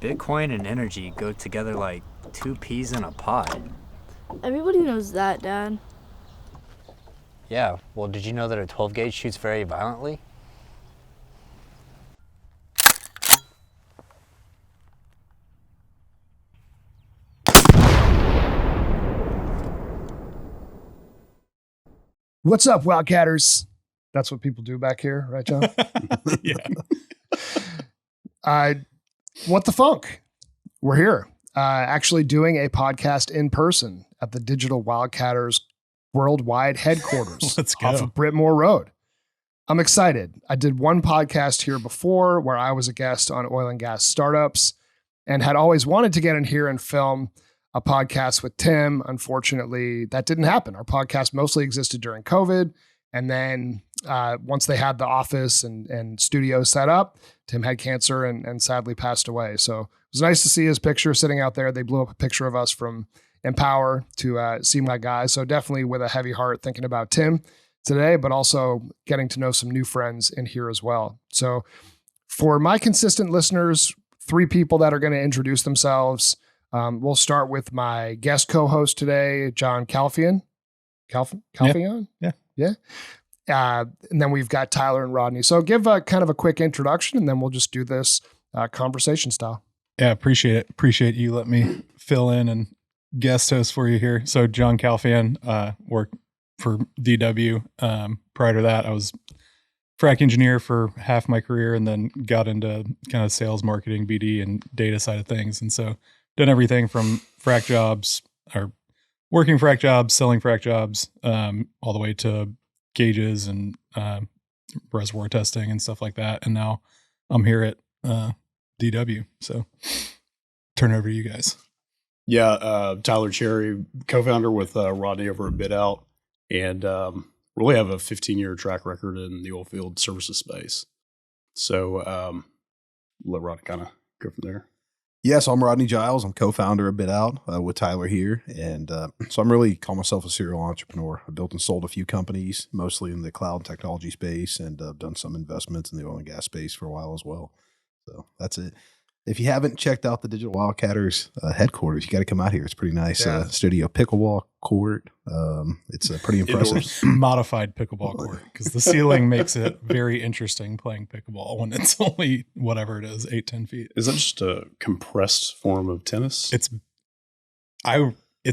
Bitcoin and energy go together like two peas in a pod. Everybody knows that, Dad. Yeah, well, did you know that a 12 gauge shoots very violently? What's up, Wildcatters? That's what people do back here, right, John? Yeah. What the funk? We're here, actually doing a podcast in person at the Digital Wildcatters worldwide headquarters Let's go. off of Brittmore Road. I'm excited. I did one podcast here before where I was a guest on oil and gas startups and had always wanted to get in here and film a podcast with Tim. Unfortunately, that didn't happen. Our podcast mostly existed during COVID. And then once they had the office and studio set up, Tim had cancer and sadly passed away. So it was nice to see his picture sitting out there. They blew up a picture of us from Empower to see my guys. So definitely with a heavy heart thinking about Tim today, but also getting to know some new friends in here as well. So for my consistent listeners, 3 people that are going to introduce themselves. We'll start with my guest co-host today, John Kalfayan. Kalfayan? Yeah. And then we've got Tyler and Rodney. So give a kind of a quick introduction, and then we'll just do this conversation style. Yeah, appreciate it. Appreciate you letting me fill in and guest host for you here. So John Kalfayan, worked for DW. Prior to that, I was frac engineer for half my career and then got into kind of sales, marketing, BD, and data side of things. And so done everything from frac jobs or working frac jobs, selling frac jobs, all the way to gauges and reservoir testing and stuff like that. And now I'm here at DW. So turn it over to you guys. Yeah, Tyler Cherry, co-founder with Rodney over at BidOut, and really have a 15-year track record in the oil field services space. So let Rodney kind of go from there. Yes, I'm Rodney Giles. I'm co-founder of BidOut with Tyler here. And so I'm really call myself a serial entrepreneur. I built and sold a few companies, mostly in the cloud technology space, and I've done some investments in the oil and gas space for a while as well. So that's it. If you haven't checked out the Digital Wildcatters headquarters, you got to come out here. It's pretty nice studio, pickleball court. It's pretty impressive. Modified pickleball court, because the ceiling makes it very interesting playing pickleball when it's only whatever it is, 8-10 feet. Is that just a compressed form of tennis? It's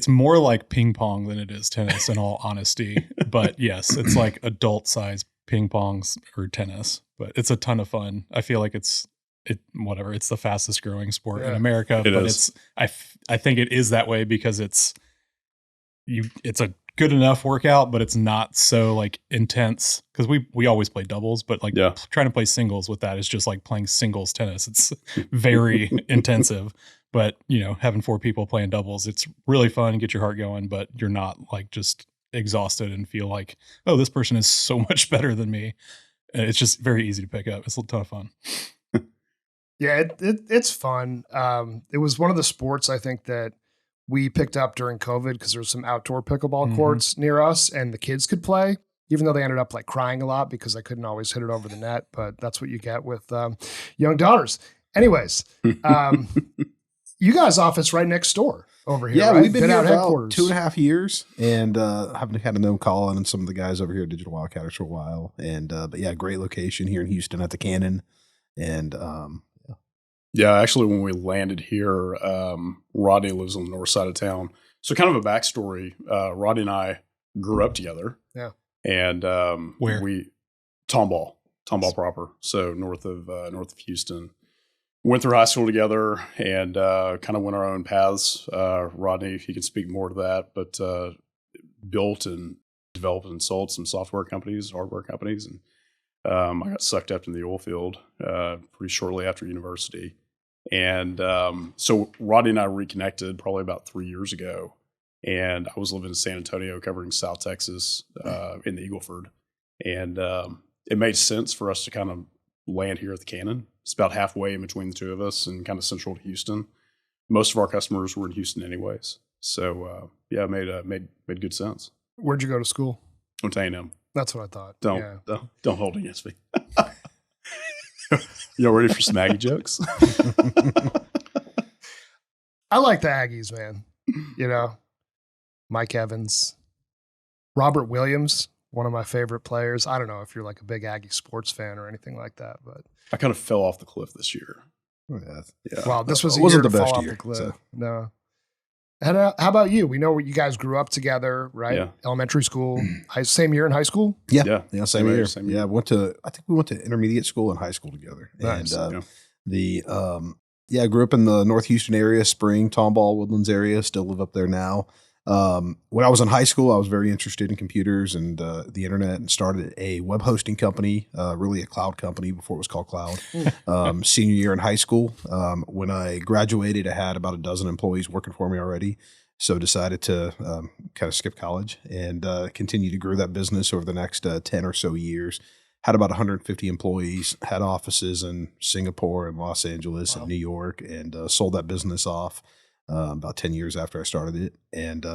more like ping pong than it is tennis, in all honesty. But yes, it's like adult size ping pongs or tennis. But it's a ton of fun. I feel like it's the fastest growing sport in America. I think it is that way because it's a good enough workout, but it's not so like intense, because we always play doubles, but trying to play singles with that is just like playing singles tennis. It's very intensive, but having 4 people playing doubles, it's really fun and get your heart going, but you're not like just exhausted and feel like, oh, this person is so much better than me. It's just very easy to pick up. It's a ton of fun. Yeah, it's fun. It was one of the sports I think that we picked up during COVID because there was some outdoor pickleball courts near us and the kids could play, even though they ended up like crying a lot because I couldn't always hit it over the net. But that's what you get with young daughters. Anyways, you guys' office right next door over here. Yeah, right? we've been here about headquarters. 2.5 years, and haven't had to know Colin and some of the guys over here at Digital Wildcatters for a while. And but yeah, great location here in Houston at the Cannon. And Yeah, actually, when we landed here, Rodney lives on the north side of town. So kind of a backstory, Rodney and I grew up together. Yeah. And Where? Tomball proper. So north of Houston. Went through high school together and kind of went our own paths. Rodney, he can speak more to that, but built and developed and sold some software companies, hardware companies. And I got sucked up in the oil field pretty shortly after university. And so Rodney and I reconnected probably about 3 years ago. And I was living in San Antonio covering South Texas in the Eagle Ford. And it made sense for us to kind of land here at the Cannon. It's about halfway in between the two of us and kind of central to Houston. Most of our customers were in Houston anyways. So yeah, it made good sense. Where'd you go to school? Went to A&M. That's what I thought. Don't hold it against me. Y'all ready for some Maggie jokes? I like the Aggies, man. You know, Mike Evans, Robert Williams, one of my favorite players. I don't know if you're like a big Aggie sports fan or anything like that, but I kind of fell off the cliff this year. Yeah. well, this was It a wasn't year the to best fall off year, the cliff. so. No. And, how about you? We know you guys grew up together, right? Yeah. Elementary school, same year in high school. Yeah, Yeah. same year. Same year. Yeah, I think we went to intermediate school and high school together. Nice. And I grew up in the North Houston area, Spring, Tomball, Woodlands area. Still live up there now. When I was in high school, I was very interested in computers and the internet, and started a web hosting company, really a cloud company before it was called Cloud. Senior year in high school, when I graduated, I had about a dozen employees working for me already. So decided to kind of skip college and continue to grow that business over the next 10 or so years. Had about 150 employees, had offices in Singapore and Los Angeles and New York, and sold that business off about 10 years after I started it, and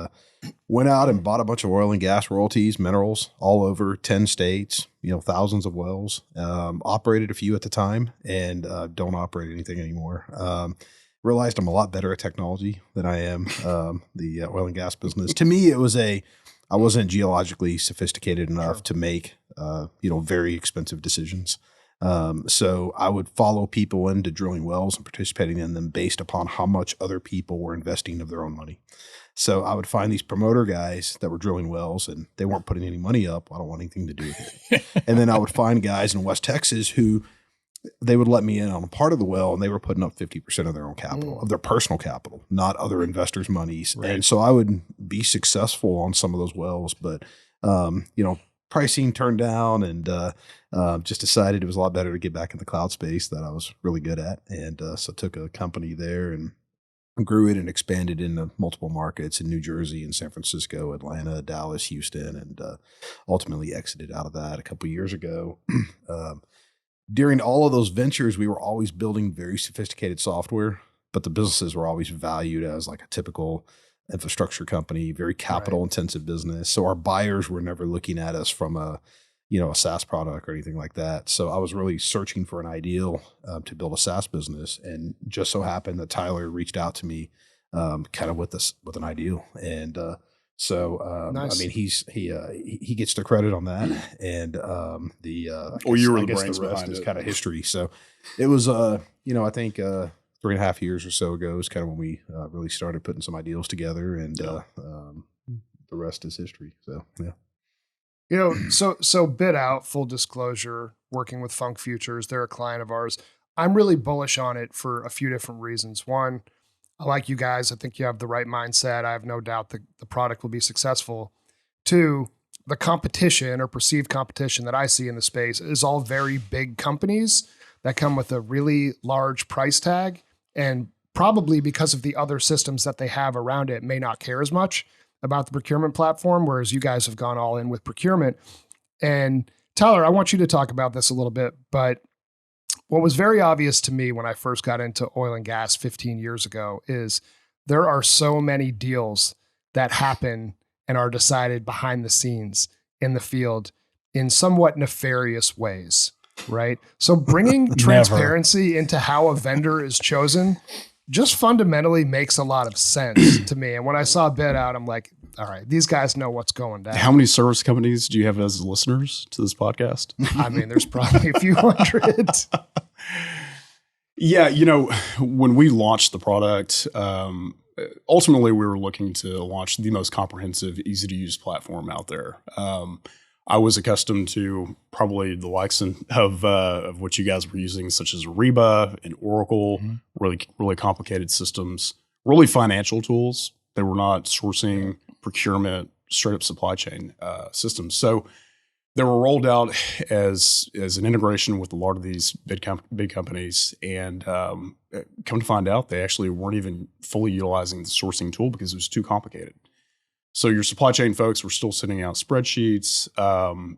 went out and bought a bunch of oil and gas royalties, minerals all over 10 states, thousands of wells, operated a few at the time, and don't operate anything anymore. Realized I'm a lot better at technology than I am the oil and gas business. To me, I wasn't geologically sophisticated enough to make very expensive decisions. So I would follow people into drilling wells and participating in them based upon how much other people were investing of their own money. So I would find these promoter guys that were drilling wells and they weren't putting any money up. I don't want anything to do with it. And then I would find guys in West Texas who they would let me in on a part of the well and they were putting up 50% of their own capital, of their personal capital, not other investors' monies. Right. And so I would be successful on some of those wells, but, pricing turned down, and just decided it was a lot better to get back in the cloud space that I was really good at. And so took a company there and grew it and expanded into multiple markets in New Jersey and San Francisco, Atlanta, Dallas, Houston, and ultimately exited out of that a couple of years ago. During all of those ventures, we were always building very sophisticated software, but the businesses were always valued as like a typical infrastructure company, very capital intensive business. So our buyers were never looking at us from a SaaS product or anything like that. So I was really searching for an ideal to build a SaaS business, and just so happened that Tyler reached out to me kind of with an ideal. And nice. I mean, he gets the credit on that, and you were the brains the rest behind is it. kind of history. So it was I think 3.5 years or so ago is kind of when we really started putting some ideals together, and the rest is history. So yeah. So BidOut, full disclosure, working with Funk Futures, they're a client of ours. I'm really bullish on it for a few different reasons. One, I like you guys. I think you have the right mindset. I have no doubt that the product will be successful. Two, the competition or perceived competition that I see in the space is all very big companies that come with a really large price tag, and probably because of the other systems that they have around it may not care as much about the procurement platform, whereas you guys have gone all in with procurement. And Tyler, I want you to talk about this a little bit, but what was very obvious to me when I first got into oil and gas 15 years ago is there are so many deals that happen and are decided behind the scenes in the field in somewhat nefarious ways, right? So bringing transparency into how a vendor is chosen just fundamentally makes a lot of sense to me. And when I saw BidOut, I'm like, all right, these guys know what's going down. How many service companies do you have as listeners to this podcast? I mean, there's probably a few hundred. Yeah, when we launched the product, ultimately we were looking to launch the most comprehensive, easy-to-use platform out there. I was accustomed to probably the likes of what you guys were using, such as Ariba and Oracle, really, really complicated systems, really financial tools. They were not sourcing, procurement, straight up supply chain systems. So they were rolled out as an integration with a lot of these big companies, and come to find out they actually weren't even fully utilizing the sourcing tool because it was too complicated. So your supply chain folks were still sending out spreadsheets.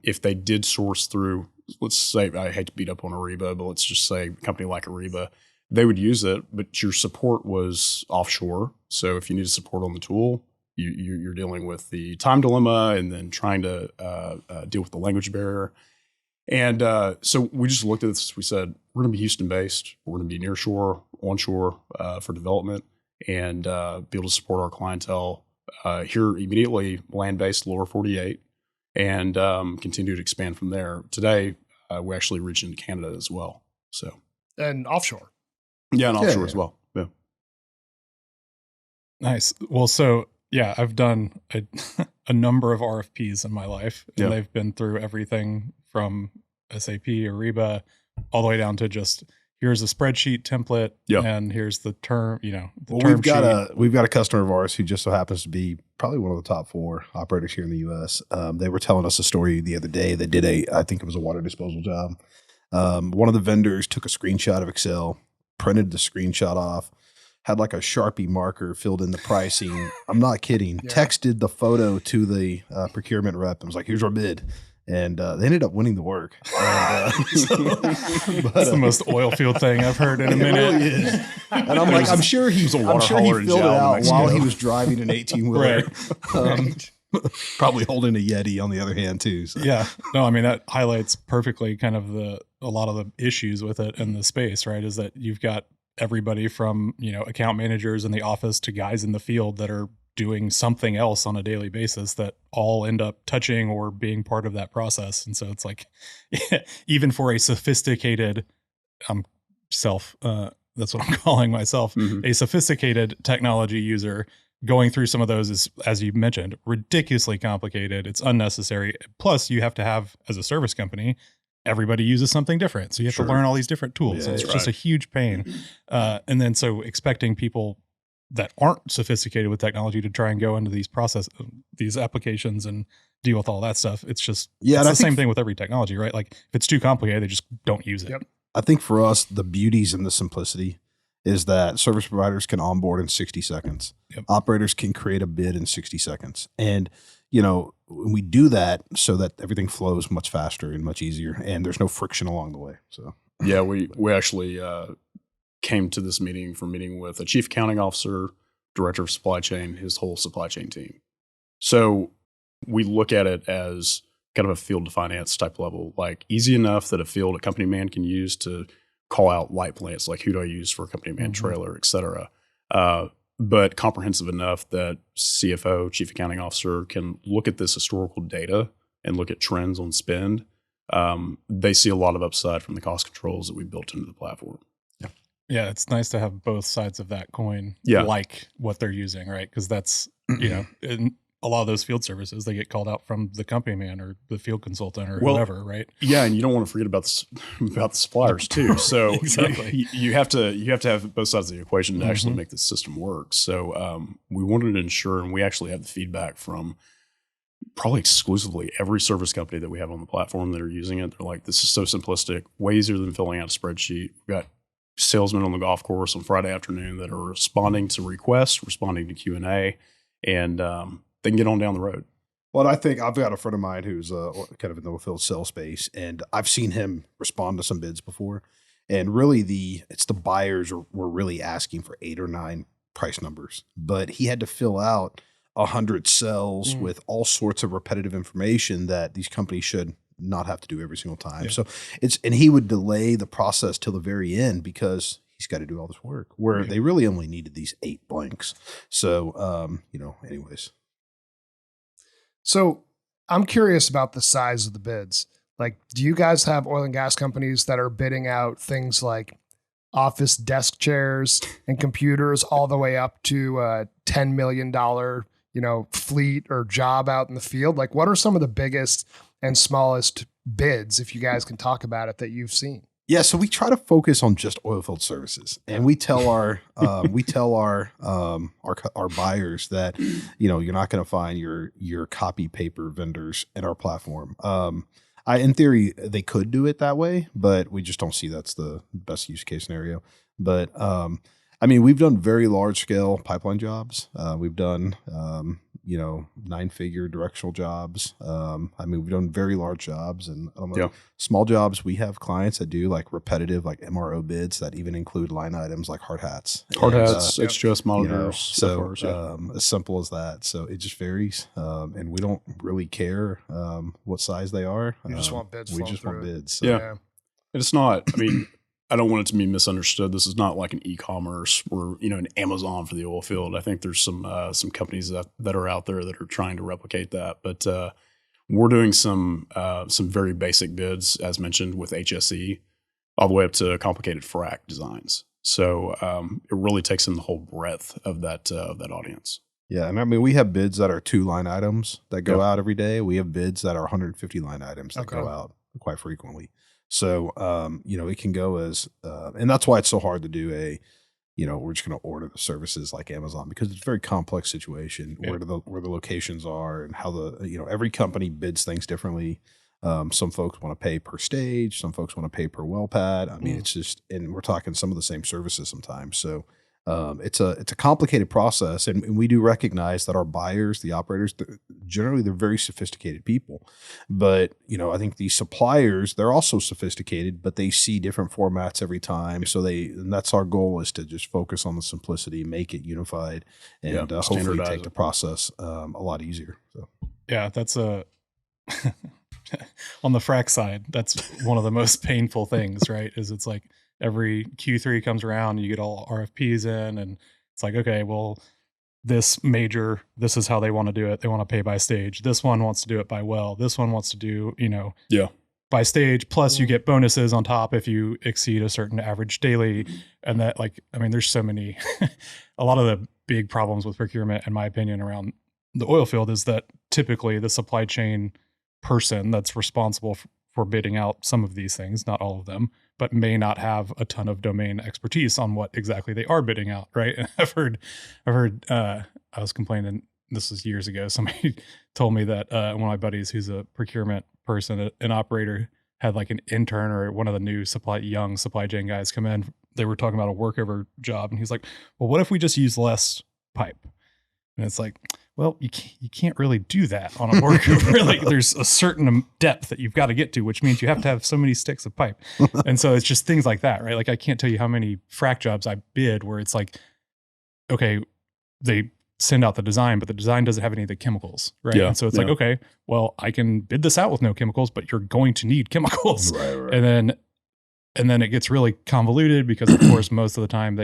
If they did source through, let's say, I hate to beat up on Ariba, but let's just say a company like Ariba, they would use it, but your support was offshore. So if you needed support on the tool, you're dealing with the time dilemma and then trying to deal with the language barrier. And so we just looked at this. We said, we're going to be Houston-based. We're going to be nearshore, onshore for development. and be able to support our clientele here immediately, land-based, lower 48, and continue to expand from there. Today, we actually reach into Canada as well. So And offshore. yeah, and offshore Yeah. as well. Yeah. Nice. Well, so yeah, I've done a number of RFPs in my life, and Yeah. they've been through everything from SAP, Ariba, all the way down to just here's a spreadsheet template, Yeah. and here's the term, the Well, term we've got a customer of ours who just so happens to be probably one of the top 4 operators here in the U.S. They were telling us a story the other day. They did I think it was a water disposal job. One of the vendors took a screenshot of Excel, printed the screenshot off, had like a Sharpie marker, filled in the pricing. I'm not kidding. Yeah. Texted the photo to the procurement rep and was like, "Here's our bid." And they ended up winning the work. And, That's the most oil field thing I've heard in a It minute. really is. And I'm like, I'm sure he was a water filled hauler it in Jal, out Mexico. while he was driving an 18-wheeler. Right. Probably holding a Yeti on the other hand too. So. Yeah. No, I mean, that highlights perfectly kind of a lot of the issues with it in the space, right? Is that you've got everybody from, account managers in the office to guys in the field that are doing something else on a daily basis that all end up touching or being part of that process. And so it's like, even for a sophisticated that's what I'm calling myself, Mhm. a sophisticated technology user, going through some of those is, as you mentioned, ridiculously complicated. It's unnecessary. Plus, you have to have, as a service company, everybody uses something different. So you have Sure. to learn all these different tools. Yeah, It's that's just a right. huge pain. And then so expecting people that aren't sophisticated with technology to try and go into these applications and deal with all that stuff. It's just, Yeah, it's and I the same think- thing with every technology, right? Like if it's too complicated, they just don't use it. Yep. I think for us, the beauties and the simplicity is that service providers can onboard in 60 seconds. Yep. Operators can create a bid in 60 seconds. And, when we do that so that everything flows much faster and much easier and there's no friction along the way. So, Yeah, we actually came to this meeting from meeting with a chief accounting officer, director of supply chain, his whole supply chain team. So we look at it as kind of a field to finance type level, like easy enough that a company man can use to call out light plants, like who do I use for a company man trailer, et cetera. But comprehensive enough that CFO, chief accounting officer, can look at this historical data and look at trends on spend. They see a lot of upside from the cost controls that we built into the platform. Yeah, it's nice to have both sides of that coin, Yeah. like what they're using, right? Because that's, in a lot of those field services, they get called out from the company man or the field consultant or Well, whoever, right? Yeah, and you don't want to forget about the suppliers too. So Exactly. you have to have both sides of the equation to actually Mhm. make the system work. So we wanted to ensure, and we actually have the feedback from probably exclusively every service company that we have on the platform that are using it. They're like, this is so simplistic, way easier than filling out a spreadsheet. We've got salesmen on the golf course on Friday afternoon that are responding to requests, responding to Q&A, and they can get on down the road. well, I think I've got a friend of mine who's kind of in the field sales space, and I've seen him respond to some bids before. And really, it's the buyers were really asking for 8 or 9 price numbers, but he had to fill out 100 cells with all sorts of repetitive information that these companies should not have to do every single time. Yeah. So and he would delay the process till the very end because he's got to do all this work where they really only needed these 8 blanks. So, anyways. So I'm curious about the size of the bids. Like, do you guys have oil and gas companies that are bidding out things like office desk chairs and computers all the way up to a $10 million, fleet or job out in the field? Like, what are some of the biggest and smallest bids, if you guys can talk about it, that you've seen? Yeah, so we try to focus on just oil field services, and we tell our our buyers that you're not going to find your copy paper vendors in our platform. In theory, they could do it that way, but we just don't see that's the best use case scenario. But we've done very large scale pipeline jobs. We've done 9-figure directional jobs. We've done very large jobs, and small jobs. We have clients that do like repetitive, like MRO bids that even include line items like hard hats, HHS monitors. So SFRs, yeah. as simple as that. So it just varies, and we don't really care what size they are. You just want bids We flowing just want through it. bids. So. Yeah. And it's not, I don't want it to be misunderstood. This is not like an e-commerce or, an Amazon for the oil field. I think there's some companies that are out there that are trying to replicate that. But we're doing some very basic bids, as mentioned, with HSE, all the way up to complicated frac designs. So it really takes in the whole breadth of that audience. Yeah, and I mean, we have bids that are 2 line items that go out every day. We have bids that are 150 line items that go out quite frequently. So, it can go as, and that's why it's so hard to do we're just going to order the services like Amazon, because it's a very complex situation where the locations are and how every company bids things differently. Some folks want to pay per stage. Some folks want to pay per well pad. I mean, it's just, and we're talking some of the same services sometimes. So, it's a complicated process, and we do recognize that our buyers, the operators, generally they're very sophisticated people. But I think these suppliers, they're also sophisticated, but they see different formats every time. So and that's our goal, is to just focus on the simplicity, make it unified, and hopefully take the process a lot easier. So yeah, that's on the frac side, that's one of the most painful things, right? Is it's like, every Q3 comes around, you get all RFPs in, and it's like, okay, well, this is how they want to do it. They want to pay by stage. This one wants to do it by well. This one wants to do, by stage. Plus you get bonuses on top if you exceed a certain average daily. And that, there's so many, a lot of the big problems with procurement, in my opinion, around the oil field is that typically the supply chain person that's responsible for bidding out some of these things, not all of them, but may not have a ton of domain expertise on what exactly they are bidding out, right? And I've heard, I was complaining, this was years ago, somebody told me that one of my buddies who's a procurement person, an operator, had like an intern or one of the new young supply chain guys come in. They were talking about a workover job, and he's like, well, what if we just use less pipe? And it's like, well, you can't really do that on a workover. Like, there's a certain depth that you've got to get to, which means you have to have so many sticks of pipe. And so it's just things like that, right? Like, I can't tell you how many frac jobs I bid where it's like, okay, they send out the design, but the design doesn't have any of the chemicals, right? Yeah, and so it's like, okay, well, I can bid this out with no chemicals, but you're going to need chemicals. Right. And then it gets really convoluted because, of course, most of the time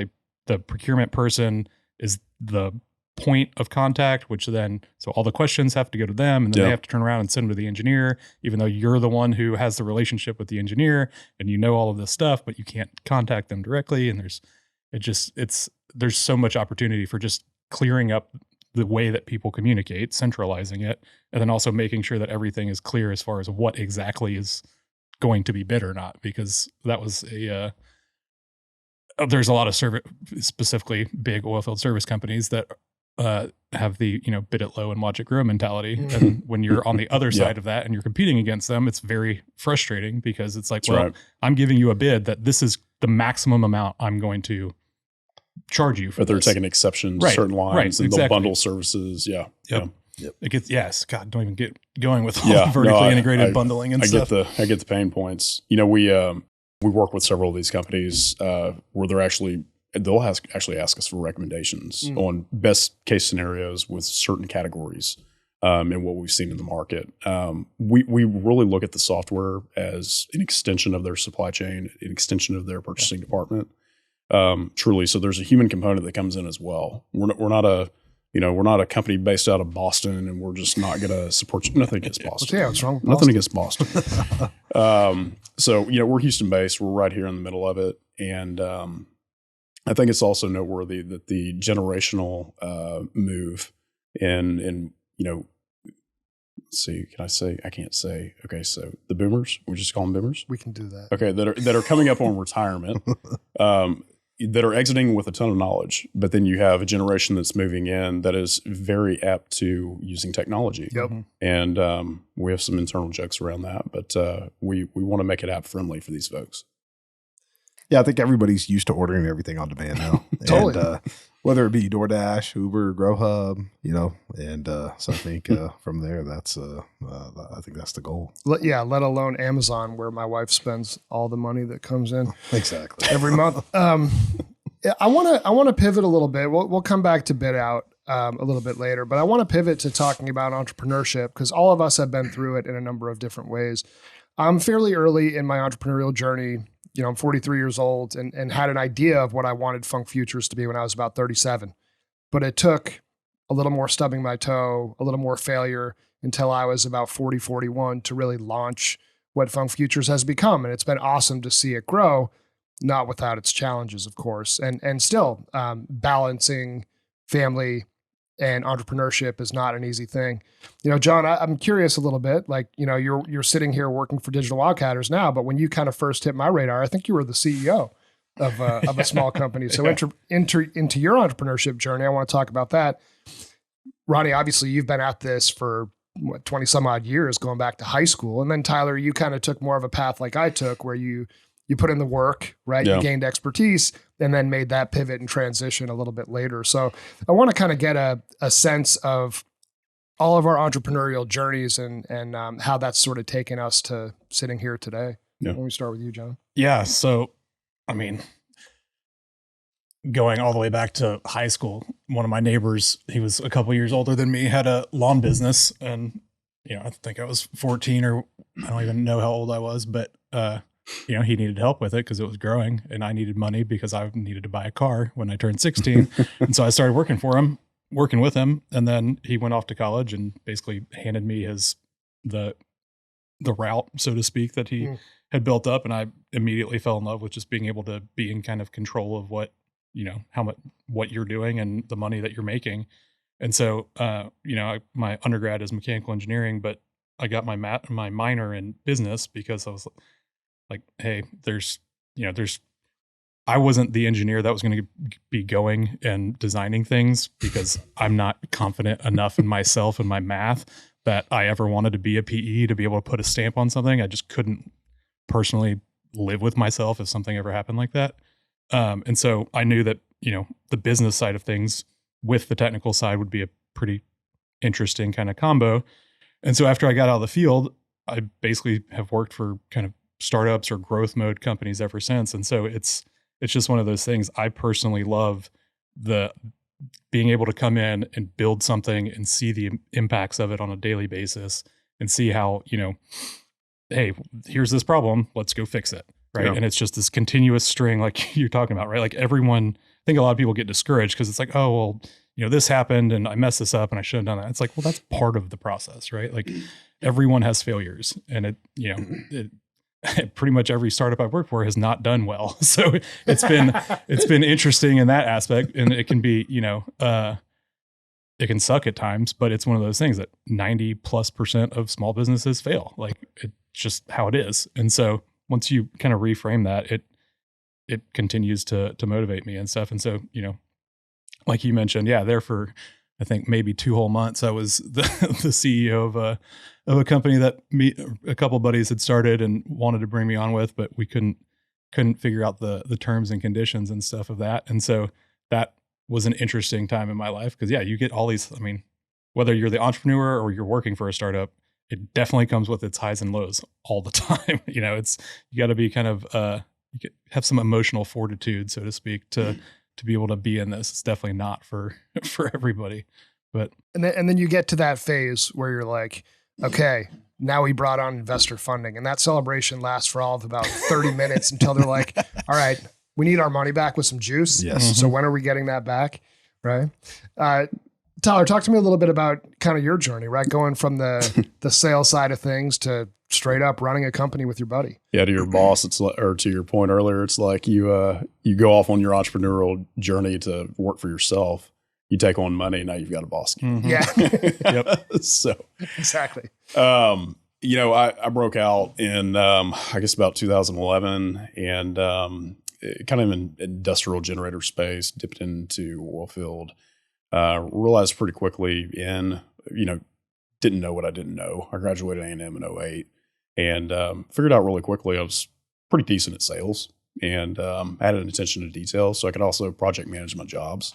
the procurement person is the point of contact, which then, so all the questions have to go to them, and then they have to turn around and send them to the engineer, even though you're the one who has the relationship with the engineer and all of this stuff, but you can't contact them directly. And there's so much opportunity for just clearing up the way that people communicate, centralizing it, and then also making sure that everything is clear as far as what exactly is going to be bid or not, because that was there's a lot of specifically big oil field service companies that have the bid it low and watch it grow mentality. And when you're on the other side of that and you're competing against them, it's very frustrating because it's like, I'm giving you a bid that this is the maximum amount I'm going to charge you for. But they're taking exceptions to certain lines, and they'll bundle services. Yep. It gets, God, don't even get going with all vertically integrated bundling and stuff. I get the pain points. We work with several of these companies where they'll actually ask us for recommendations on best case scenarios with certain categories and what we've seen in the market. We really look at the software as an extension of their supply chain, an extension of their purchasing department. Truly, so there's a human component that comes in as well. We're not a company based out of Boston, and we're just not going to support you. Nothing against Boston. Yeah, what's wrong with Nothing against Boston. So we're Houston based. We're right here in the middle of it, and I think it's also noteworthy that the generational move in let's see, can I say? I can't say. Okay, so the boomers, we just call them boomers. We can do that. Okay, that are coming up on retirement, that are exiting with a ton of knowledge, but then you have a generation that's moving in that is very apt to using technology. Yep. And we have some internal jokes around that, but we want to make it app friendly for these folks. Yeah, I think everybody's used to ordering everything on demand now. Totally. And, whether it be DoorDash, Uber, GrowHub, and so I think from there, that's I think that's the goal. Let alone Amazon, where my wife spends all the money that comes in exactly every month. I want to pivot a little bit. We'll come back to BidOut a little bit later, but I want to pivot to talking about entrepreneurship because all of us have been through it in a number of different ways. I'm fairly early in my entrepreneurial journey. I'm 43 years old and had an idea of what I wanted Funk Futures to be when I was about 37. But it took a little more stubbing my toe, a little more failure until I was about 40, 41 to really launch what Funk Futures has become. And it's been awesome to see it grow, not without its challenges, of course. And still balancing family and entrepreneurship is not an easy thing. John, I'm curious a little bit, like, you're sitting here working for Digital Wildcatters now, but when you kind of first hit my radar, I think you were the CEO of a small company. So enter into your entrepreneurship journey. I want to talk about that. Ronnie, obviously you've been at this for 20 some odd years, going back to high school. And then Tyler, you kind of took more of a path like I took, where you put in the work, right? Yeah. You gained expertise and then made that pivot and transition a little bit later. So I want to kind of get a sense of all of our entrepreneurial journeys and how that's sort of taken us to sitting here today. Yeah. Let me start with you, John. Yeah. So, I mean, going all the way back to high school, one of my neighbors, he was a couple years older than me, had a lawn business. And, I think I was 14, or I don't even know how old I was, but, he needed help with it because it was growing, and I needed money because I needed to buy a car when I turned 16. And so I started working with him. And then he went off to college and basically handed me the route, so to speak, that he had built up. And I immediately fell in love with just being able to be in kind of control of what, how much, what you're doing and the money that you're making. And so, my undergrad is mechanical engineering, but I got my minor in business because I was like, hey, I wasn't the engineer that was going to be going and designing things, because I'm not confident enough in myself and my math that I ever wanted to be a PE to be able to put a stamp on something. I just couldn't personally live with myself if something ever happened like that. And so I knew that, the business side of things with the technical side would be a pretty interesting kind of combo. And so after I got out of the field, I basically have worked for kind of startups or growth mode companies ever since. And so it's just one of those things. I personally love the being able to come in and build something and see the impacts of it on a daily basis and see how, hey, here's this problem, let's go fix it. Right. Yeah. And it's just this continuous string, like you're talking about, right? Like everyone, I think a lot of people get discouraged because it's like, oh, well, this happened and I messed this up and I should have done that. It's like, well, that's part of the process, right? Like everyone has failures, and it pretty much every startup I've worked for has not done well. So it's been interesting in that aspect, and it can be, it can suck at times, but it's one of those things that 90+% of small businesses fail. Like it's just how it is. And so once you kind of reframe that, it continues to motivate me and stuff. And so, like you mentioned, there for, I think maybe 2 whole months, I was the CEO of a company that a couple of buddies had started and wanted to bring me on with, but we couldn't figure out the terms and conditions and stuff of that. And so that was an interesting time in my life, because you get all these, I mean, whether you're the entrepreneur or you're working for a startup, it definitely comes with its highs and lows all the time. You got to be kind of, you have some emotional fortitude, so to speak, to be able to be in this. It's definitely not for everybody, but. And then you get to that phase where you're like, okay, now we brought on investor funding, and that celebration lasts for all of about 30 minutes until they're like, all right, we need our money back with some juice. Yes. So when are we getting that back? Right. Tyler, talk to me a little bit about kind of your journey, right? Going from the sales side of things to straight up running a company with your buddy. Yeah, to your boss, it's like, or to your point earlier, it's like you go off on your entrepreneurial journey to work for yourself. You take on money, now you've got a boss. Mm-hmm. Yeah. Yep. So exactly. I broke out in I guess about 2011, and kind of in industrial generator space, dipped into oil field. Realized pretty quickly didn't know what I didn't know. I graduated A&M in 2008, and figured out really quickly I was pretty decent at sales, and had an attention to detail. So I could also project manage my jobs.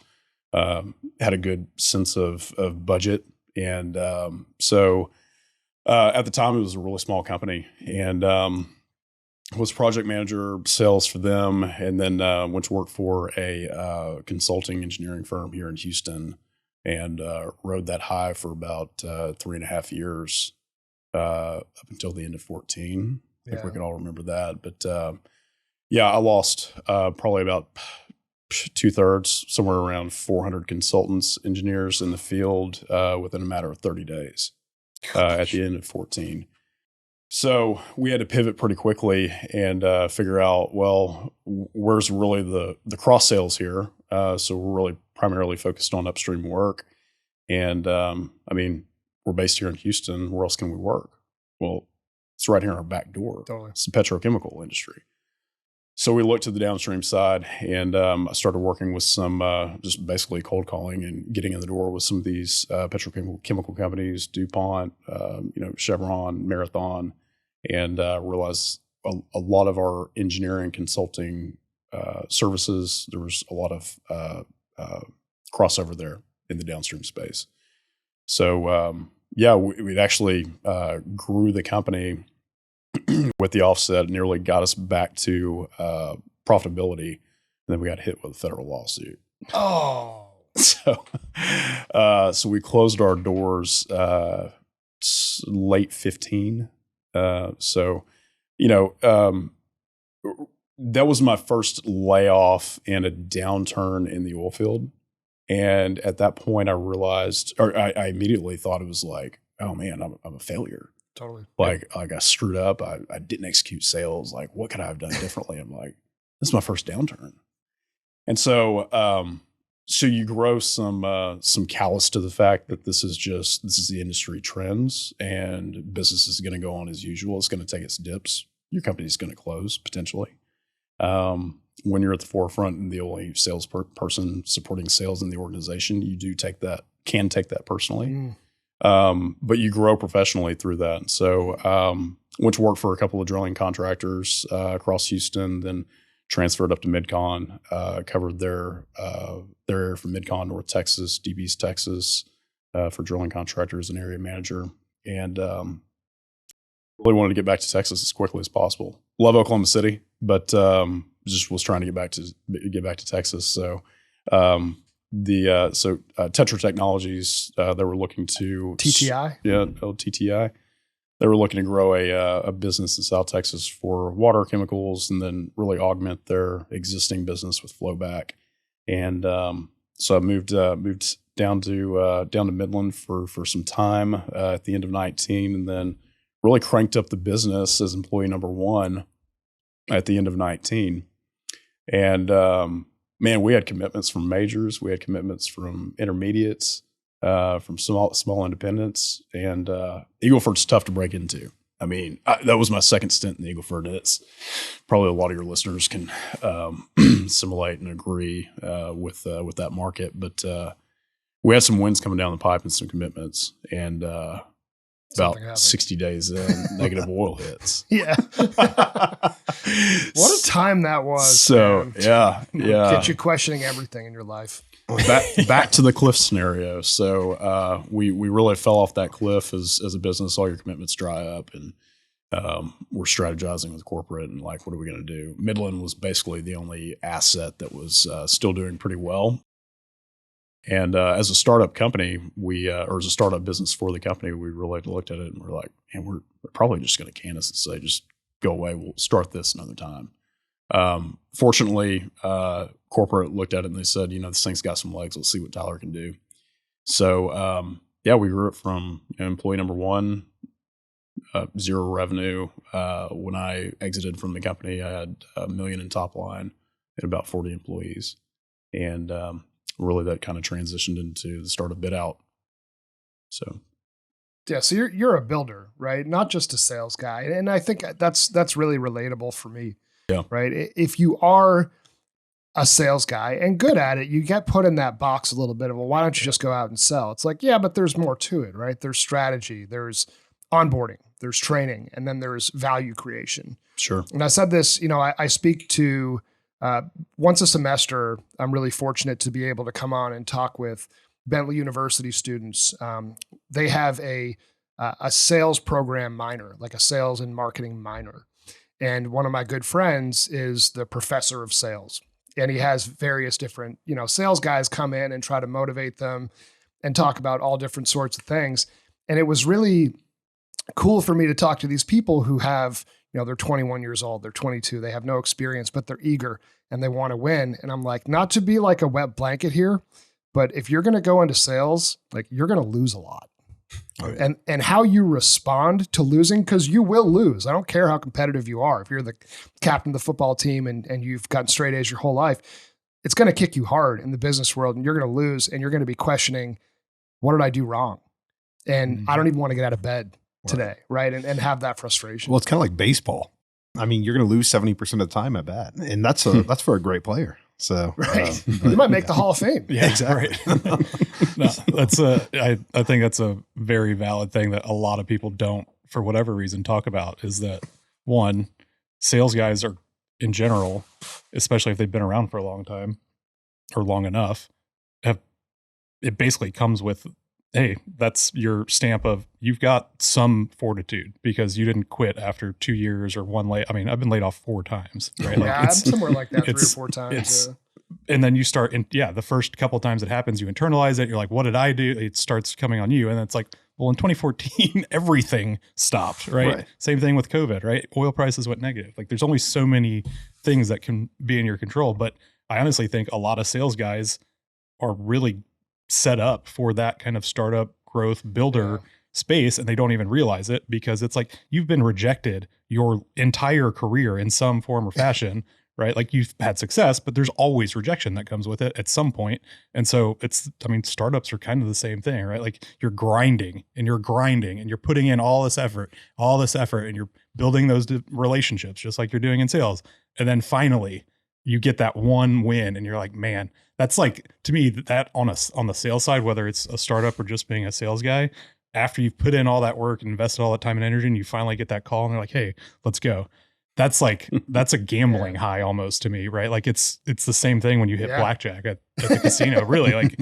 Had a good sense of budget. And so at the time, it was a really small company, and was project manager sales for them, and then went to work for a consulting engineering firm here in Houston, and rode that high for about 3.5 years up until the end of 2014. I think we can all remember that. But Yeah, I lost probably about 2/3, somewhere around 400 consultants, engineers in the field within a matter of 30 days at the end of 14. So we had to pivot pretty quickly and figure out, well, where's really the cross sales here? So we're really primarily focused on upstream work. And I mean, we're based here in Houston. Where else can we work? Well, it's right here in our back door. Totally. It's the petrochemical industry. So we looked to the downstream side, and I started working with some just basically cold calling and getting in the door with some of these petrochemical companies, DuPont, Chevron, Marathon, and realized a lot of our engineering consulting services, there was a lot of crossover there in the downstream space. So we actually grew the company with the offset, nearly got us back to profitability. And then we got hit with a federal lawsuit. Oh, So we closed our doors late 15. That was my first layoff and a downturn in the oil field. And at that point I realized, or I immediately thought it was like, oh man, I'm a failure. totally. Like I screwed up. I didn't execute sales. Like, what could I have done differently? I'm like, this is my first downturn. And so you grow some callous to the fact that this is the industry trends, and business is going to go on as usual. It's going to take its dips. Your company's going to close potentially. When you're at the forefront and the only sales person supporting sales in the organization, you can take that personally. But you grow professionally through that. So went to work for a couple of drilling contractors across Houston, then transferred up to Mid-Con, covered their area from Mid-Con, North Texas, DB's Texas, for drilling contractors and area manager. And really wanted to get back to Texas as quickly as possible. Love Oklahoma City, but just was trying to get back to Texas. So Tetra Technologies, they were looking to TTI? TTI. They were looking to grow a business in South Texas for water chemicals, and then really augment their existing business with flowback. And so I moved down to Midland for some time at the end of 19, and then really cranked up the business as employee number 1 at the end of 19. And man, we had commitments from majors, we had commitments from intermediates, from small independents, and Eagle Ford's tough to break into. I mean, that was my second stint in Eagle Ford. It's probably a lot of your listeners can assimilate and agree with that market. But we had some wins coming down the pipe and some commitments, and about 60 days in, negative oil hits. Yeah. What a time that was. So, man. yeah. Get you questioning everything in your life. Back to the cliff scenario. So we really fell off that cliff as a business. All your commitments dry up, and we're strategizing with corporate and like, what are we going to do? Midland was basically the only asset that was still doing pretty well. And as a startup company, or as a startup business for the company, we really looked at it and we're like, man, we're probably just going to can us and say, just go away. We'll start this another time. Fortunately, corporate looked at it and they said, this thing's got some legs. Let's see what Tyler can do. So, we grew it from employee number 1, 0 revenue. When I exited from the company, I had $1 million in top line and about 40 employees. And really that kind of transitioned into the start of BidOut. So. Yeah, so you're a builder, right? Not just a sales guy. And I think that's really relatable for me. Yeah. Right. If you are a sales guy and good at it, you get put in that box a little bit of, well, why don't you just go out and sell? It's like, yeah, but there's more to it, right? There's strategy, there's onboarding, there's training, and then there's value creation. Sure. And I said this, I speak to once a semester. I'm really fortunate to be able to come on and talk with Bentley University students. They have a sales program minor, like a sales and marketing minor. And one of my good friends is the professor of sales. And he has various different, sales guys come in and try to motivate them and talk about all different sorts of things. And it was really cool for me to talk to these people who have, they're 21 years old, they're 22, they have no experience, but they're eager and they want to win. And I'm like, not to be like a wet blanket here, but if you're going to go into sales, like you're going to lose a lot. Oh, yeah. And how you respond to losing, because you will lose. I don't care how competitive you are. If you're the captain of the football team and you've gotten straight A's your whole life, it's going to kick you hard in the business world, and you're going to lose, and you're going to be questioning, what did I do wrong? And I don't even want to get out of bed today, right? And have that frustration. Well, it's kind of like baseball. I mean, you're going to lose 70% of the time at bat, and that's for a great player. So right. You might make the Hall of Fame. Yeah, exactly. No, I think that's a very valid thing that a lot of people don't, for whatever reason, talk about, is that one, sales guys are in general, especially if they've been around for a long time or long enough, it basically comes with, hey, that's your stamp of you've got some fortitude because you didn't quit after 2 years or one late. I mean, I've been laid off 4 times, right? Yeah, I'm somewhere like that 3 or 4 times. And then you start, the first couple of times it happens, you internalize it. You're like, what did I do? It starts coming on you. And it's like, well, in 2014, everything stopped, right? Same thing with COVID, right? Oil prices went negative. Like there's only so many things that can be in your control. But I honestly think a lot of sales guys are really set up for that kind of startup growth builder space, and they don't even realize it because it's like you've been rejected your entire career in some form or fashion, right? Like you've had success, but there's always rejection that comes with it at some point. And so startups are kind of the same thing, right? Like you're grinding and you're putting in all this effort, and you're building those relationships just like you're doing in sales. And then finally you get that one win and you're like, man, that's like, to me, that on the sales side, whether it's a startup or just being a sales guy, after you've put in all that work and invested all that time and energy and you finally get that call and they're like, hey, let's go. That's a gambling high almost to me, right? Like it's the same thing when you hit blackjack at the casino, really. Like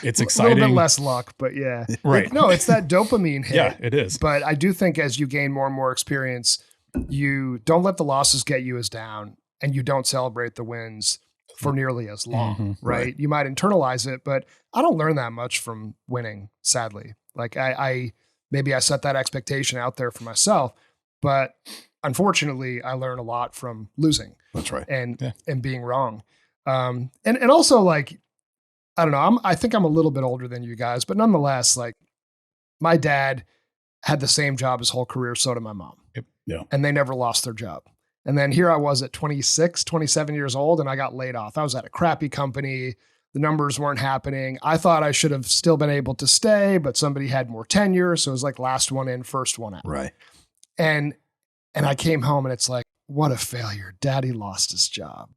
it's exciting. A little bit less luck, but yeah. Right. No, it's that dopamine hit. Yeah, it is. But I do think as you gain more and more experience, you don't let the losses get you as down, and you don't celebrate the wins for nearly as long, right? You might internalize it, but I don't learn that much from winning, sadly. Like I maybe I set that expectation out there for myself, but unfortunately I learn a lot from losing. That's right. And being wrong. And also, like, I don't know, I think I'm a little bit older than you guys, but nonetheless, like my dad had the same job his whole career. So did my mom. Yep. Yeah. And they never lost their job. And then here I was at 26, 27 years old, and I got laid off. I was at a crappy company. The numbers weren't happening. I thought I should have still been able to stay, but somebody had more tenure. So it was like last one in, first one out. Right. And I came home and it's like, what a failure. Daddy lost his job.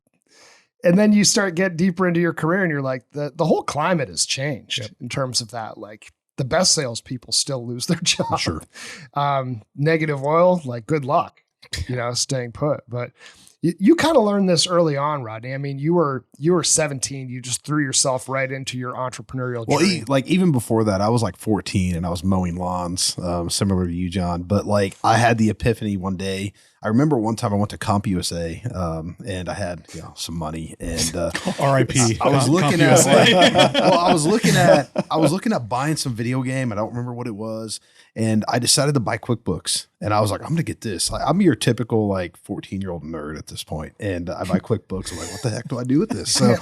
And then you start get deeper into your career and you're like, the whole climate has changed in terms of that. Like the best salespeople still lose their job. Sure. Negative oil, like good luck, staying put. But you kind of learned this early on, Rodney. I mean, you were 17. You just threw yourself right into your entrepreneurial journey. Well, even before that, I was like 14 and I was mowing lawns, similar to you, John. But like I had the epiphany one day. I remember one time I went to CompUSA and I had some money and R.I.P. I was looking at I was looking at buying some video game. I don't remember what it was, and I decided to buy QuickBooks. And I was like, I'm gonna get this. I'm your typical like 14-year-old nerd at this point, and I buy QuickBooks. I'm like, what the heck do I do with this? So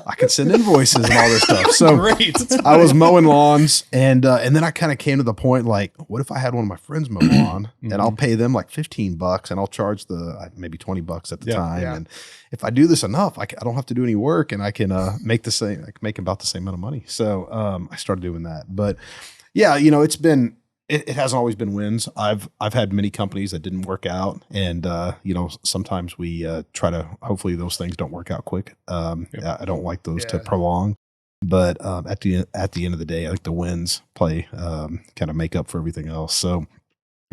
I can send invoices and all this stuff. So great. I was mowing lawns, and then I kind of came to the point like, what if I had one of my friends mow lawn, and I'll pay them like $15, and I'll charge maybe $20 at the time. And if I do this enough, I don't have to do any work, and I can make about the same amount of money. So I started doing that. But yeah, it hasn't always been wins. I've had many companies that didn't work out, and sometimes we try to. Hopefully, those things don't work out quick. I don't like those to prolong, but at the end of the day, I think the wins play kind of make up for everything else. So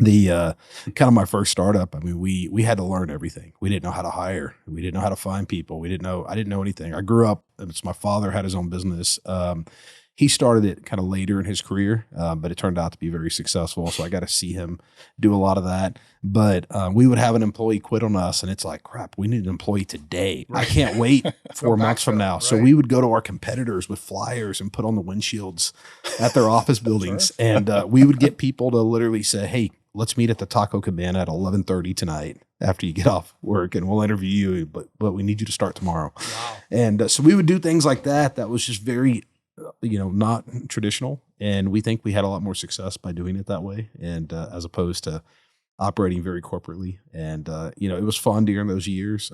the kind of my first startup. I mean, we had to learn everything. We didn't know how to hire. We didn't know how to find people. I didn't know anything. I grew up. My father had his own business. He started it kind of later in his career, but it turned out to be very successful. So I got to see him do a lot of that. But we would have an employee quit on us, and it's like, crap, we need an employee today. Right. I can't wait 4 months from now. Right. So we would go to our competitors with flyers and put on the windshields at their office buildings. And we would get people to literally say, hey, let's meet at the Taco Cabana at 11:30 tonight after you get off work, and we'll interview you, but we need you to start tomorrow. Wow. And so we would do things like that. That was just very, not traditional. And we think we had a lot more success by doing it that way, and as opposed to operating very corporately. And, it was fun during those years.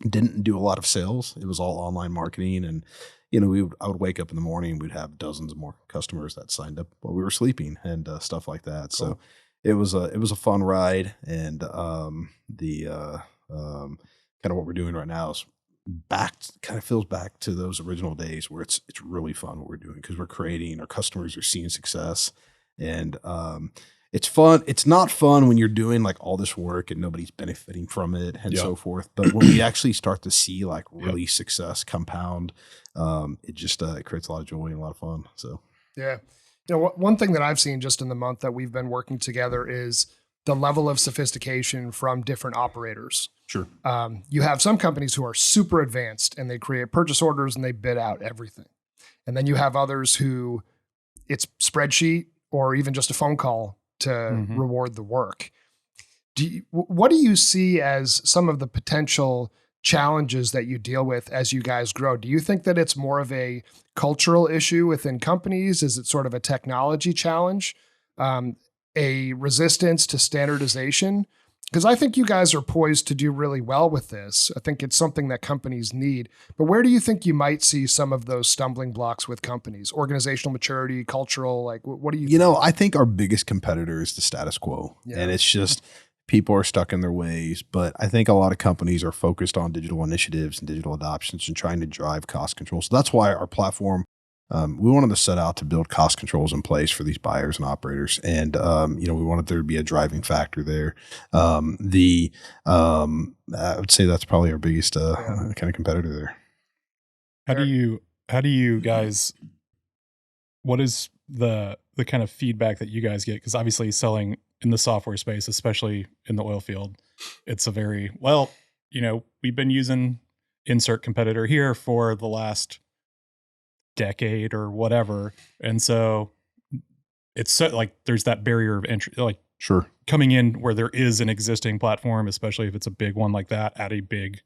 Didn't do a lot of sales. It was all online marketing. And, I would wake up in the morning and we'd have dozens of more customers that signed up while we were sleeping and stuff like that. Cool. So it was a fun ride. And kind of what we're doing right now is kind of feels back to those original days where it's really fun what we're doing, because we're creating, our customers are seeing success, and it's fun. It's not fun when you're doing like all this work and nobody's benefiting from it and so forth. But when we actually start to see like really success compound, it just it creates a lot of joy and a lot of fun. So yeah, one thing that I've seen just in the month that we've been working together is the level of sophistication from different operators. Sure. You have some companies who are super advanced and they create purchase orders and they bid out everything. And then you have others who it's spreadsheet or even just a phone call to reward the work. What do you see as some of the potential challenges that you deal with as you guys grow? Do you think that it's more of a cultural issue within companies? Is it sort of a technology challenge? A resistance to standardization? Because I think you guys are poised to do really well with this. I think it's something that companies need. But where do you think you might see some of those stumbling blocks with companies? Organizational maturity, cultural, like what do you think? I think our biggest competitor is the status quo. Yeah. And it's just people are stuck in their ways. But I think a lot of companies are focused on digital initiatives and digital adoptions and trying to drive cost control. So that's why our platform, we wanted to set out to build cost controls in place for these buyers and operators. And, we wanted there to be a driving factor there. I would say that's probably our biggest kind of competitor there. How do you guys, what is the kind of feedback that you guys get? Because obviously selling in the software space, especially in the oil field, it's a very, we've been using insert competitor here for the last decade or whatever, and so it's so, like there's that barrier of entry, like sure coming in where there is an existing platform, especially if it's a big one like that at a big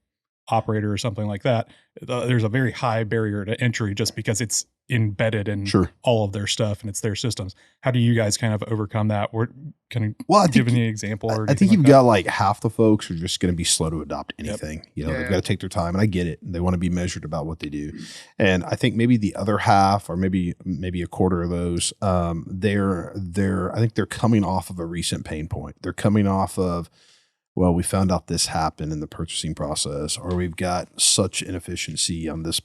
operator or something like that. There's a very high barrier to entry just because it's embedded in all of their stuff and it's their systems. How do you guys kind of overcome that? Or can you give me an example? Or I think you've got like half the folks are just going to be slow to adopt anything. They've got to take their time, and I get it. They want to be measured about what they do. And I think maybe the other half, or maybe a quarter of those, I think they're coming off of a recent pain point. They're coming off of, well, we found out this happened in the purchasing process, or we've got such inefficiency on this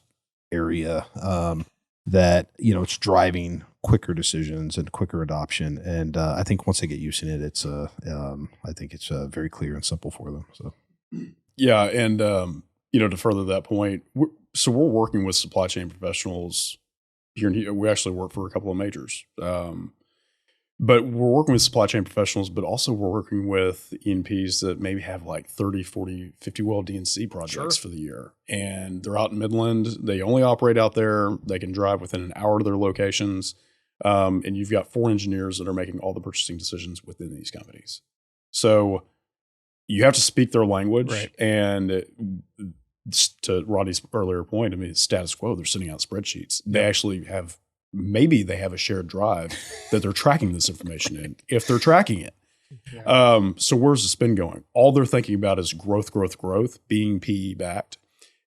area that, it's driving quicker decisions and quicker adoption. And I think once they get used to it, I think it's very clear and simple for them. So, yeah. And, to further that point, we're working with supply chain professionals here. We actually work for a couple of majors. But we're working with supply chain professionals, but also we're working with E&Ps that maybe have like 30, 40, 50 well DNC projects for the year. And they're out in Midland. They only operate out there. They can drive within an hour to their locations. And you've got 4 engineers that are making all the purchasing decisions within these companies. So you have to speak their language. Right. And to Rodney's earlier point, it's status quo. They're sending out spreadsheets. They actually have... Maybe they have a shared drive that they're tracking this information in, if they're tracking it. Yeah. So where's the spin going? All they're thinking about is growth, being PE backed.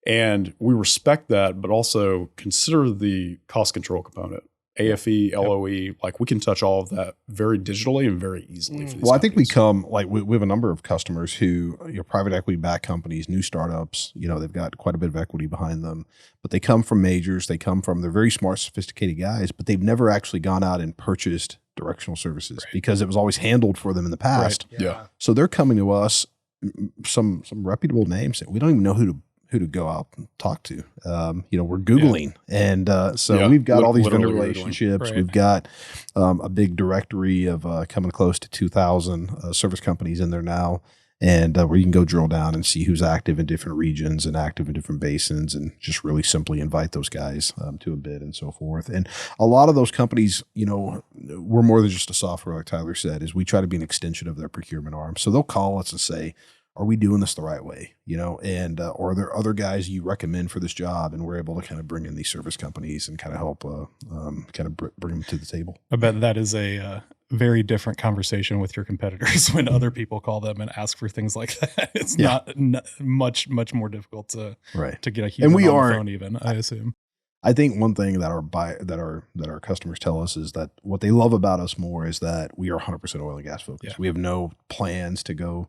And we respect that, but also consider the cost control component. AFE, LOE, like we can touch all of that very digitally and very easily. For these I think we have a number of customers who, private equity backed companies, new startups, they've got quite a bit of equity behind them, but they come from majors. They're very smart, sophisticated guys, but they've never actually gone out and purchased directional services because it was always handled for them in the past. Right. Yeah. So they're coming to us, some reputable names that we don't even know who to go out and talk to. We're Googling. And so we've got all these vendor relationships. Right. We've got a big directory of coming close to 2,000 service companies in there now. and where you can go drill down and see who's active in different regions and active in different basins, and just really simply invite those guys to a bid and so forth. And a lot of those companies, we're more than just a software, like Tyler said, is we try to be an extension of their procurement arm. So they'll call us and say, are we doing this the right way? And or are there other guys you recommend for this job? And we're able to kind of bring in these service companies and kind of help bring them to the table. I bet that is a very different conversation with your competitors when other people call them and ask for things like that. It's not much more difficult to get a human on the phone even, I assume. I think one thing that our customers tell us is that what they love about us more is that we are 100% oil and gas focused. Yeah. We have no plans to go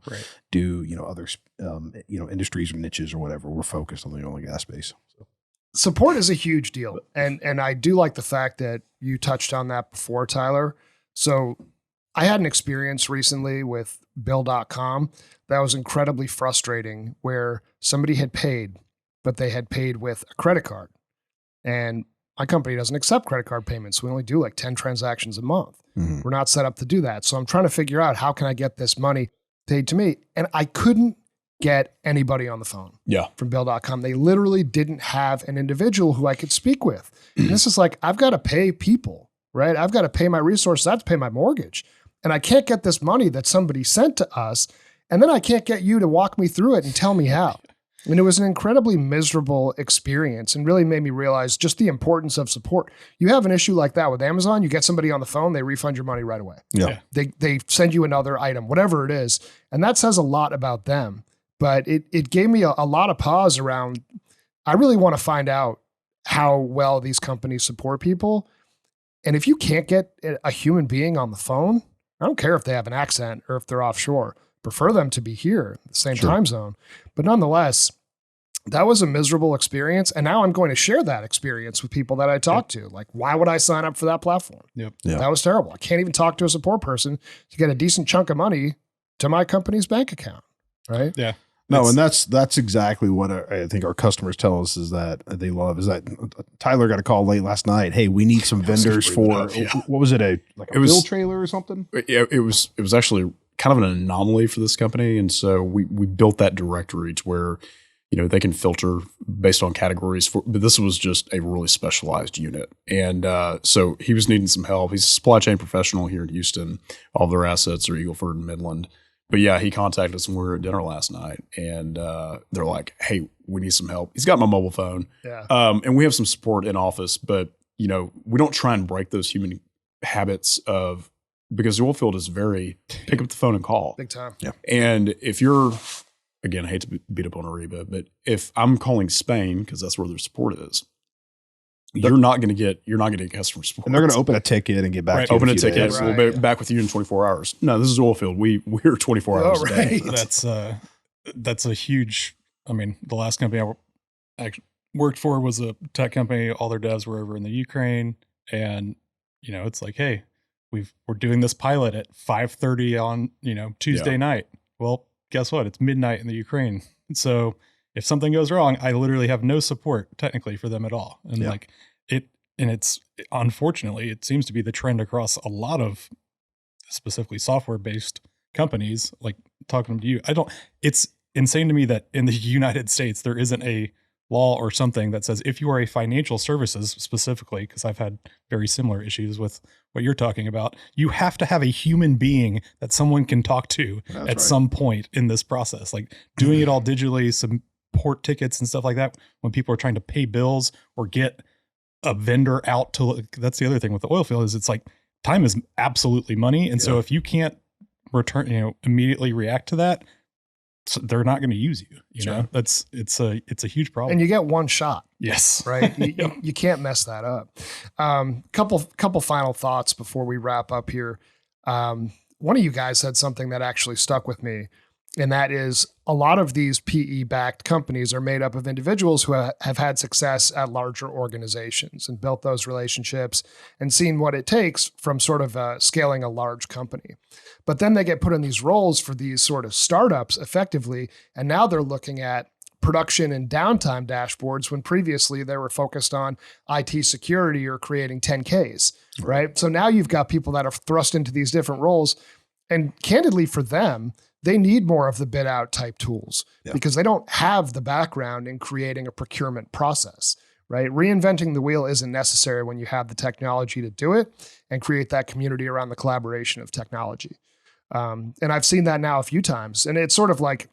do other industries or niches or whatever. We're focused on the oil and gas space. So. Support is a huge deal, and I do like the fact that you touched on that before, Tyler. So I had an experience recently with Bill.com that was incredibly frustrating, where somebody had paid, but they had paid with a credit card. And my company doesn't accept credit card payments. We only do like 10 transactions a month. Mm-hmm. We're not set up to do that. So I'm trying to figure out, how can I get this money paid to me? And I couldn't get anybody on the phone from Bill.com. They literally didn't have an individual who I could speak with. And this is like, I've got to pay people, right? I've got to pay my resources. I have to pay my mortgage. And I can't get this money that somebody sent to us. And then I can't get you to walk me through it and tell me how. I mean, it was an incredibly miserable experience, and really made me realize just the importance of support. You have an issue like that with Amazon, you get somebody on the phone, they refund your money right away. Yeah. They send you another item, whatever it is. And that says a lot about them. But it gave me a lot of pause around, I really want to find out how well these companies support people. And if you can't get a human being on the phone, I don't care if they have an accent or if they're offshore. Prefer them to be here, the same time zone. But nonetheless, that was a miserable experience. And now I'm going to share that experience with people that I talk to. Like, why would I sign up for that platform? Yep. That was terrible. I can't even talk to a support person to get a decent chunk of money to my company's bank account. Right. Yeah. No, and that's exactly what I think our customers tell us is that they love, is that Tyler got a call late last night. Hey, we need some vendors for, what was it? A build trailer or something? Yeah, it was actually kind of an anomaly for this company. And so we built that directory to where, they can filter based on categories but this was just a really specialized unit. And so he was needing some help. He's a supply chain professional here in Houston. All of their assets are Eagleford and Midland. But yeah, he contacted us when we were at dinner last night, and they're like, hey, we need some help. He's got my mobile phone. Yeah. And we have some support in office, but we don't try and break those human habits because the oil field is very pick up the phone and call. Big time. Yeah. And if you're, again, I hate to beat up on Ariba, but if I'm calling Spain, because that's where their support is, you're not going to get customer support. And they're going to open a ticket and get back to you. Open a ticket. We'll be back with you in 24 hours. No, this is oil field. We're 24 hours a day. That's a huge, the last company I actually worked for was a tech company. All their devs were over in the Ukraine. And, it's like, hey, we're doing this pilot at 5:30 on, Tuesday night. Well, guess what? It's midnight in the Ukraine. So if something goes wrong, I literally have no support technically for them at all. And it's unfortunately, it seems to be the trend across a lot of specifically software-based companies, like talking to you. It's insane to me that in the United States, there isn't a law or something that says if you are a financial services specifically, because I've had very similar issues with what you're talking about, you have to have a human being that someone can talk to at some point in this process. Like doing it all digitally, support tickets and stuff like that, when people are trying to pay bills or get a vendor out to, that's the other thing with the oil field is it's like time is absolutely money. And so if you can't return, immediately react to that, so they're not going to use you. You know, it's a huge problem. And you get one shot. Yes. Right. You can't mess that up. Couple final thoughts before we wrap up here. One of you guys said something that actually stuck with me. And that is a lot of these PE-backed companies are made up of individuals who have had success at larger organizations and built those relationships and seen what it takes from sort of scaling a large company. But then they get put in these roles for these sort of startups effectively, and now they're looking at production and downtime dashboards when previously they were focused on IT security or creating 10Ks, right? So now you've got people that are thrust into these different roles, and candidly for them, they need more of the BidOut type tools Yeah. because they don't have the background in creating a procurement process, right? Reinventing the wheel isn't necessary when you have the technology to do it and create that community around the collaboration of technology. And I've seen that now a few times. And it's sort of like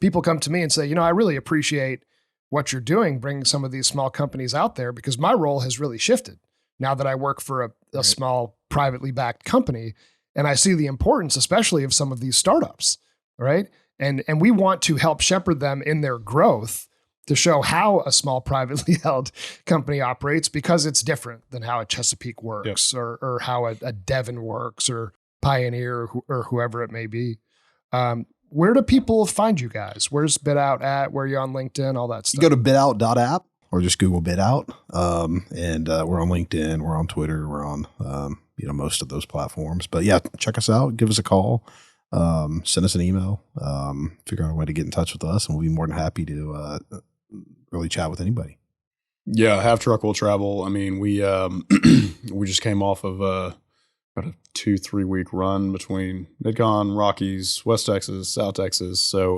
people come to me and say, I really appreciate what you're doing, bringing some of these small companies out there, because my role has really shifted now that I work for a small privately backed company. And I see the importance, especially of some of these startups, right? And we want to help shepherd them in their growth to show how a small privately held company operates, because it's different than how a Chesapeake works, or how a Devon works, or Pioneer, or whoever it may be. Where do people find you guys? Where's BidOut at? Where are you on LinkedIn? All that stuff. You go to bidout.app or just Google BidOut. And we're on LinkedIn, we're on Twitter, we're on most of those platforms. But yeah, check us out, give us a call, send us an email, figure out a way to get in touch with us, and we'll be more than happy to really chat with anybody. Yeah, Half Truck Will Travel. I mean, we we just came off of about a 2-3 week run between Mid-Con, Rockies, West Texas, South Texas. So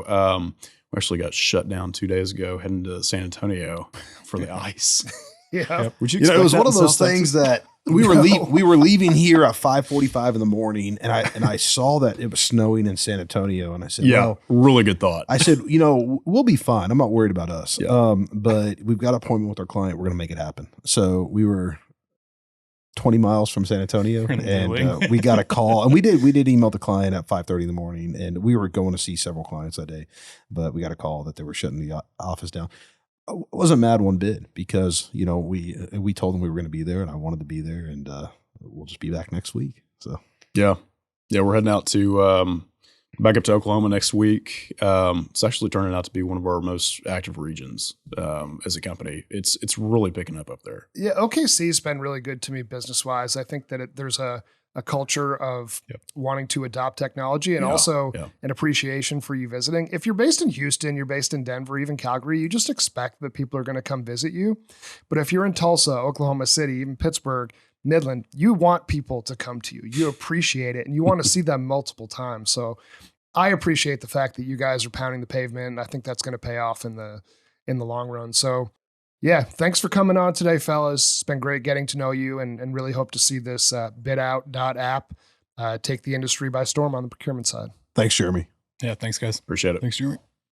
we actually got shut down 2 days ago, heading to San Antonio for the ice. Yeah. Would you? It was expect one of that in those South things Texas? that we were leaving here at 5:45 in the morning, and I saw that it was snowing in San Antonio, and I said, Yeah, well, really good thought. I said, we'll be fine. I'm not worried about us. Yeah. But we've got an appointment with our client. We're going to make it happen. So we were 20 miles from San Antonio, and we got a call, and we did email the client at 5:30 in the morning, and we were going to see several clients that day, but we got a call that they were shutting the office down. I wasn't mad one bit, because we told them we were going to be there, and I wanted to be there, and we'll just be back next week. So yeah, we're heading out to back up to Oklahoma next week. It's actually turning out to be one of our most active regions as a company. It's really picking up there. Yeah, OKC's been really good to me business wise. I think that there's a culture of wanting to adopt technology, and also an appreciation for you visiting. If you're based in Houston, you're based in Denver, even Calgary, you just expect that people are going to come visit you. But if you're in Tulsa, Oklahoma City, even Pittsburgh, Midland, you want people to come to you. You appreciate it, and you want to see them multiple times. So I appreciate the fact that you guys are pounding the pavement, and I think that's going to pay off in the long run. So yeah, thanks for coming on today, fellas. It's been great getting to know you, and really hope to see this BidOut.app take the industry by storm on the procurement side. thanks, Jeremy. Yeah, thanks, guys. Appreciate it. Thanks, Jeremy.